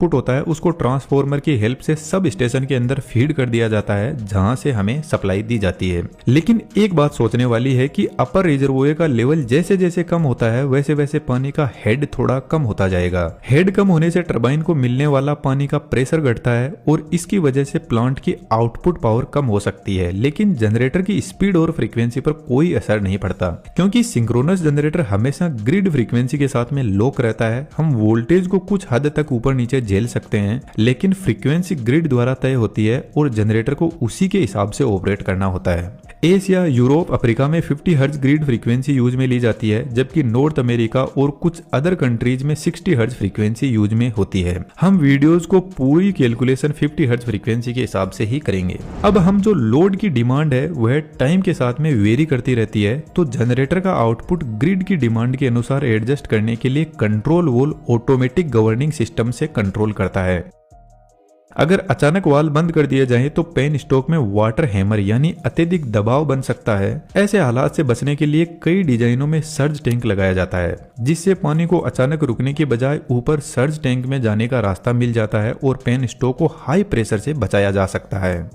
Output होता है उसको ट्रांसफॉर्मर की हेल्प से सब स्टेशन के अंदर फीड कर दिया जाता है जहां से हमें सप्लाई दी जाती है। लेकिन एक बात सोचने वाली है कि अपर रिजर्वोयर का लेवल जैसे जैसे कम होता है वैसे वैसे पानी का हेड थोड़ा कम होता जाएगा। हेड कम होने से टरबाइन को मिलने वाला पानी का प्रेशर घटता है और इसकी वजह से प्लांट की आउटपुट पावर कम हो सकती है, लेकिन जनरेटर की स्पीड और फ्रीक्वेंसी पर कोई असर नहीं पड़ता क्योंकि सिंक्रोनस जनरेटर हमेशा ग्रिड फ्रीक्वेंसी के साथ में लॉक रहता है। हम वोल्टेज को कुछ हद तक ऊपर नीचे झेल सकते हैं, लेकिन फ्रीक्वेंसी ग्रिड द्वारा तय होती है और जनरेटर को उसी के हिसाब से ऑपरेट करना होता है। एशिया, यूरोप, अफ्रीका में 50 हर्ट्ज ग्रिड फ्रीक्वेंसी यूज में ली जाती है, जबकि नॉर्थ अमेरिका और कुछ अदर कंट्रीज में 60 हर्ट्ज फ्रीक्वेंसी यूज में होती है। हम वीडियोस को पूरी कैलकुलेशन 50 हर्ट्ज फ्रीक्वेंसी के हिसाब से ही करेंगे। अब हम जो लोड की डिमांड है वह टाइम के साथ में वेरी करती रहती है, तो जनरेटर का आउटपुट ग्रिड की डिमांड के अनुसार एडजस्ट करने के लिए control wall automatic governing system से कंट्रोल करता है। अगर अचानक वाल्व बंद कर दिए जाए तो पेन स्टॉक में वाटर हैमर यानी अत्यधिक दबाव बन सकता है। ऐसे हालात से बचने के लिए कई डिजाइनों में सर्ज टैंक लगाया जाता है, जिससे पानी को अचानक रुकने के बजाय ऊपर सर्ज टैंक में जाने का रास्ता मिल जाता है और पेन स्टॉक को हाई प्रेशर से बचाया जा सकता है।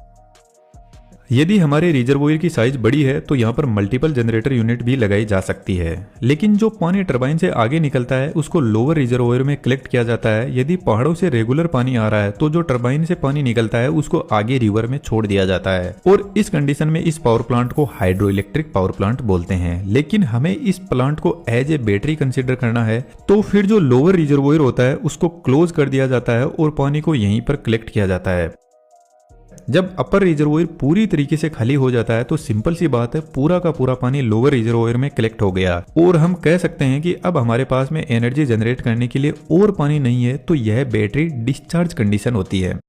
यदि हमारे रिजर्वोयर की साइज बड़ी है तो यहाँ पर मल्टीपल जनरेटर यूनिट भी लगाई जा सकती है, लेकिन जो पानी टरबाइन से आगे निकलता है उसको लोअर रिजर्वोयर में कलेक्ट किया जाता है। यदि पहाड़ों से रेगुलर पानी आ रहा है तो जो टरबाइन से पानी निकलता है उसको आगे रिवर में छोड़ दिया जाता है और इस कंडीशन में इस पावर प्लांट को हाइड्रो इलेक्ट्रिक पावर प्लांट बोलते हैं। लेकिन हमें इस प्लांट को एज ए बैटरी कंसिडर करना है, तो फिर जो लोअर रिजर्वोयर होता है उसको क्लोज कर दिया जाता है और पानी को यहीं पर कलेक्ट किया जाता है। जब अपर रिजर्वोयर पूरी तरीके से खाली हो जाता है तो सिंपल सी बात है, पूरा का पूरा पानी लोअर रिजर्वोयर में कलेक्ट हो गया और हम कह सकते हैं कि अब हमारे पास में एनर्जी जनरेट करने के लिए और पानी नहीं है, तो यह बैटरी डिस्चार्ज कंडीशन होती है।